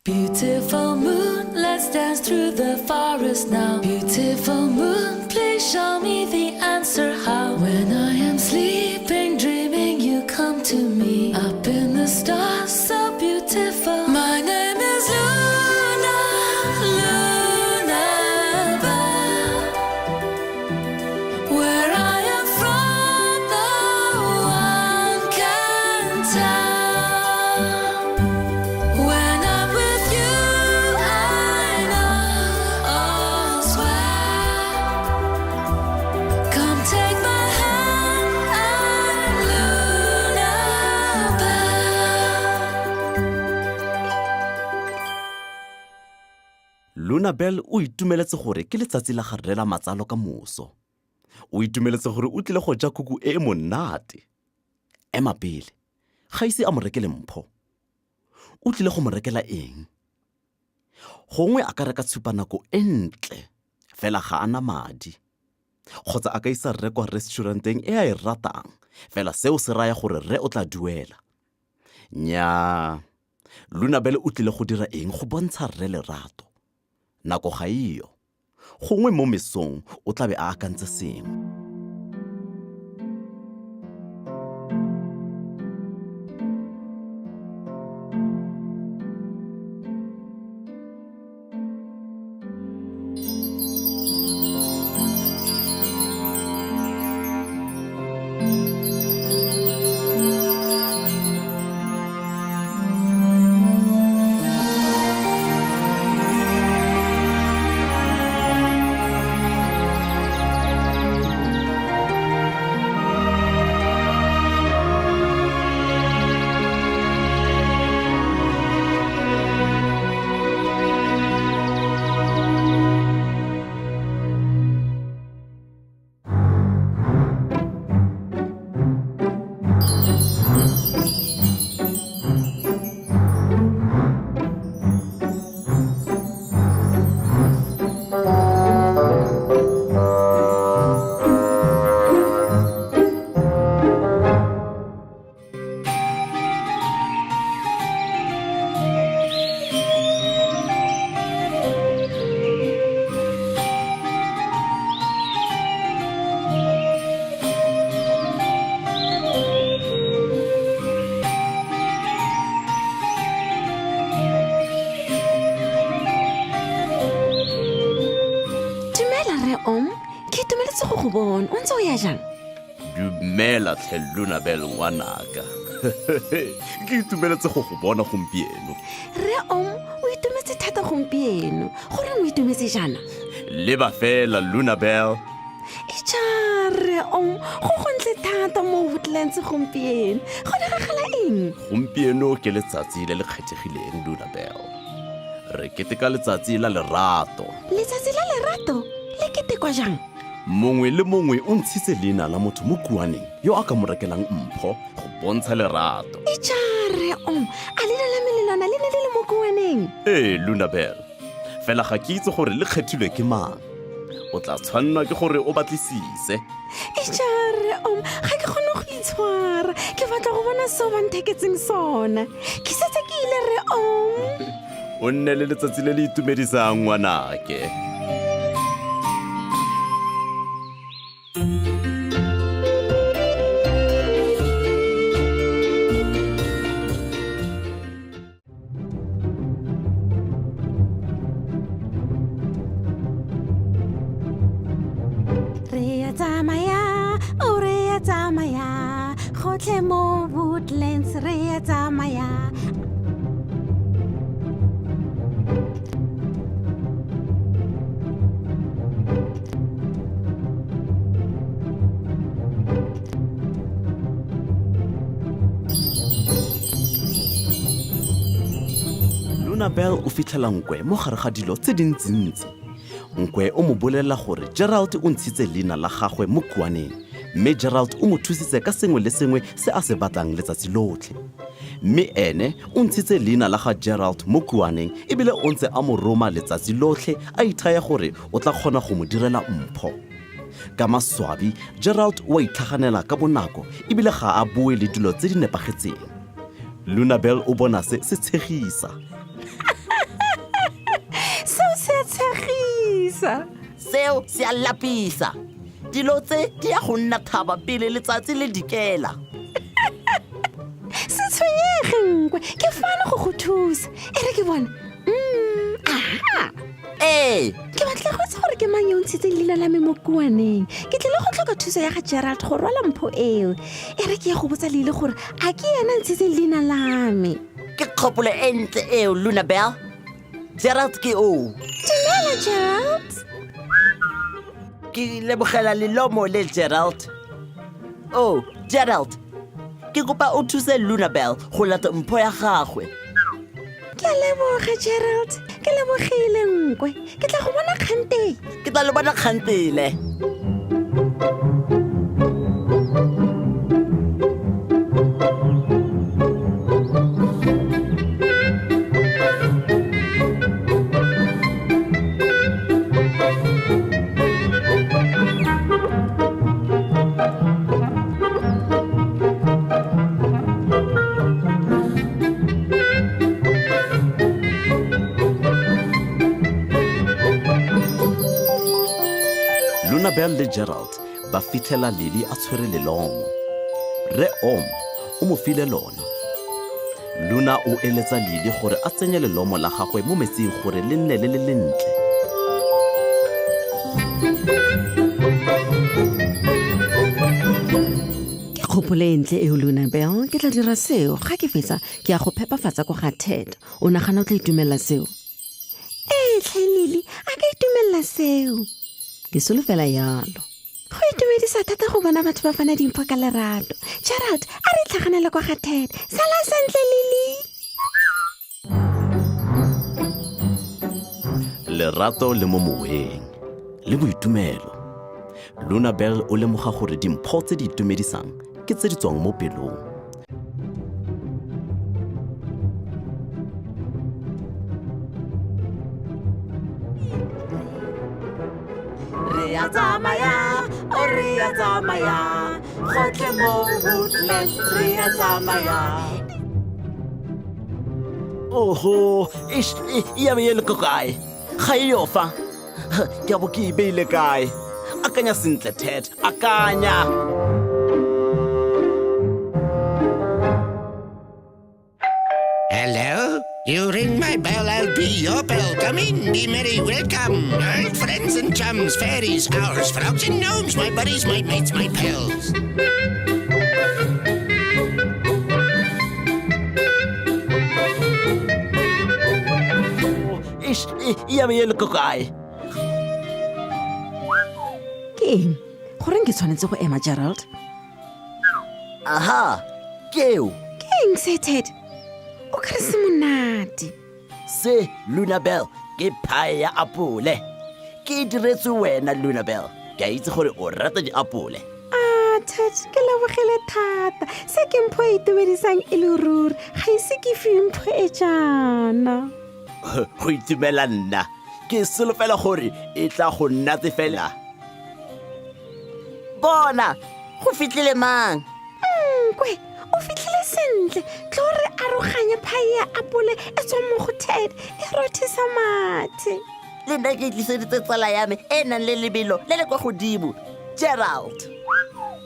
Beautiful moon, let's dance through the forest now. Beautiful moon, please show me the answer how. When I am sleeping, dreaming, you come to me. Up in the stars, so beautiful. My name is Luna, Lunabelle. Where I am from, no one can tell. When I'm with you, I know all's well. Come take my hand, I'm Lunabelle. Lunabelle o itumeletse gore ke letsatsi la ga rre la matsalo ka moso. O itumeletse gore o tlile go ja kuku e monate. Ema pele, ga ise a mo rekele mpho. O tlile go mo rekela eng? Gongwe a ka reka tshupanako e ntle, fela ga ana madi. Kgotsa a ka isa rre kwa restauranteng e a e ratang, fela seo se raya gore rre o tla duela. Nnyaa, Lunabelle o tlile go dira eng go bontsha rre lerato? Nako ga iyo. Gongwe mo mesong o tla be a akantse sengwe. Ke itumeletse go go bona. O ntse o ya jang? Dumela tlhe Lunabelle ngwanaka. Ke itumeletse go go bona gompieno. Re o itumetse thata gompieno. Goreng o itumetse jana? Leba fela Lunabelle. Re go gontle thata mo Woodlands gompieno. Go diragala eng? Gompieno ke letsatsi le le kgethegileng Lunabelle. Re keteka letsatsi la lerato. Letsatsi la lerato? Le ketekwa jang? Mongwe le mongwe o ntshitse leina la motho mo kuaneng yo a ka mo rekelang mpho go bontsha lerato. Re a leina la melelwana le ne le le mo kuaneng? Ee Lunabelle, fela ga ke itse gore le kgethilwe ke mang. O tla tshwanna ke gore o batlisise. Re ga ke kgone go itshwara. Ke batla go bona seo ba ntheketseng sona. Ke setse ke ile re O nne le letsatsi le le itumedisang ngwanake. Re a tsamaya, gotlhe mo Woodlands re a tsamaya. Lunabelle o fitlhela nkwe mo gare ga dilo tse dintsintsi. Nkwe o mo bolelela gore Gerald o ntshitse leina la gagwe mo kuaneng, mme Gerald o mo thusitse ka sengwe le sengwe se a se batlang letsatsi lotlhe. Mme ene o ntshitse leina la ga Gerald mo kuaneng ebile o ntse a mo roma letsatsi lotlhe a ithaya gore o tla kgona go mo direla mpho. Ka maswabi, Gerald o a itlhaganela ka bonako ebile ga a bue le dilo tse di nepagetseng. Lunabelle o bona se tshegisa. lapisa seo se a lapisa dilo tse di ya go nna thaba pele letsatsi le dikela se tshwenyege nkwe ke fana go go thusa e re ke bona aha ee ke batla go itse gore ke mang yo ntshitse leina la me mo kuaneng ke tlile go tlhoka thuso ya ga Gerald go rwala mpho eo e re ke ya go botsa leile gore a ke yena ntshitse leina la me ke kgopolo e ntle eo Lunabel Gerald ke o dumela Gerald ke lebogela lelomo le Gerald oh Gerald ke kopa o thuse Lunabel go lata mpho ya gagwe ke a leboga Gerald ke lebogile nkwe ke tla go bona kganteng ke tla le bona kgantele Lunabel le Gerald ba fitlhela Lily a tshwere lelomo re o mo file lona Luna o eletsa Lily gore a tsenye lelomo la gagwe mo metsing gore le nne le lentle ke kgopolo e ntle eo Lunabel ke tla dira seo ga ke fetsa ke ya go phepafatsa kwa ga Ted o nagana o tla itumelela seo tlhailele a ka itumelela seo ke solofela yalo go itumedisa thata go bona batho ba fana dimpho ka lerato Gerald a re tlhaganele kwa ga Ted sala sentle Lily lerato le mo moweng le boitumelo Lunabel o lemoga gore dimpho tse di itumedisang ke tse di tswang mo pelong Ria tsamaya gotlhe mo Woodlands ria tsamaya oho ya be le kae ga yo fa ke a bo ke beile kae akanya sentle Ted akanya Hello? You ring my bell, I'll be your bell. Come in, be merry, welcome. Old friends and chums, fairies, owls, frogs and gnomes, my buddies, my mates, my pals. ya be le kae ke eng goreng ke tshwanetse go ema Gerald aha keo ke eng se Ted o ka re se monate se Lunabel ke pie ya apole ke diretse wena Lunabel ke a itse gore o rata diapole Ted ke lebogile thata se ke mpho e itumedisang e le ruri ga ise ke fiwe mpho e jaana go itumela nna ke solofela gore e tla go nnatse fela bona go fitlhile mang nkwe o fitlhile sentle tlo re aroganye pie ya apole e tswang mo go Ted e rothisa mathe le nna ke tliseditse tsala ya me e nang le lebelo le le kwa godimo Gerald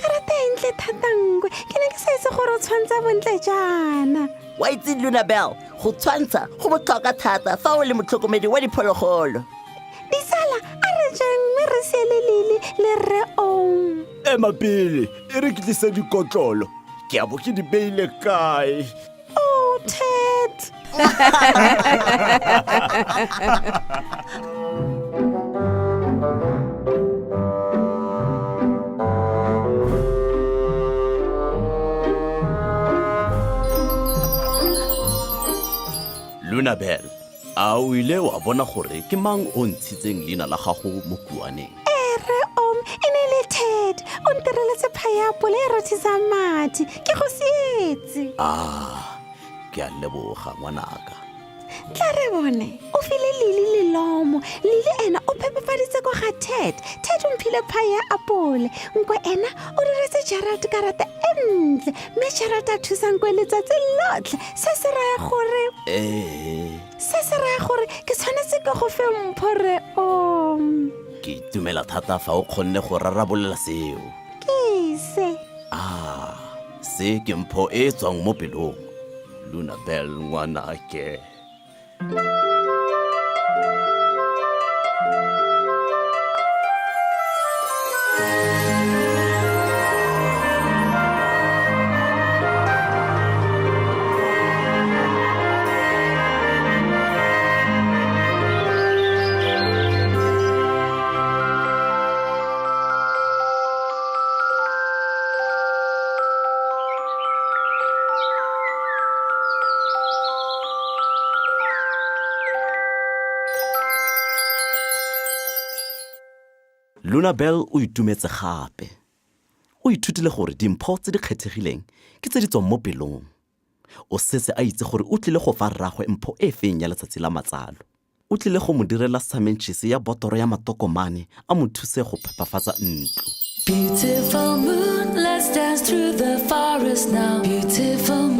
karata e ntle thata nkwe ke ne ke sa itse gore o tshwantsa bontle jaana wa itse Lunabel go tshwantsha go botlhokwa thata fa o le motlhokomedi wa diphologolo disala a re jeng mme re selelele le re ong ema pele e re ke tlisa dikotlolo ke a bo ke di beile kae oh Ted Lunabel a o ile wa bona gore ke mang o ntshitseng leina la gago mo kuaneng re e ne le Ted o ntireletse pie ya apole e rothisang mathe ke go sietse ke a leboga ngwanaka tla re bone o file Lily lelomo Lily ena o phepafaditse kwa ga Ted o mphile pie ya apole nkwe ena o diretse Gerald karata e ntle mme Gerald a thusang kwe letsatsi lotlhe se se raya gore ke tshwanetse ke go fe mpho re ke itumela thata fa o kgonne go rarabolela seo. ke se Se ke mpho e tswang mo pelong. Lunabel ngwanake. Lunabel o itumetse gape. O ithutile gore dimpho tse di kgethegileng ke tse di tswang mo pelong. O setse a itse gore o tlile go fa rragwe mpho e feng ya letsatsi la matsalo. O tlile go mo direla samentšhisi ya botoro ya matokomane a mo thuse go phepafatsa ntlo. Beautiful moon, let's dance through the forest now. Beautiful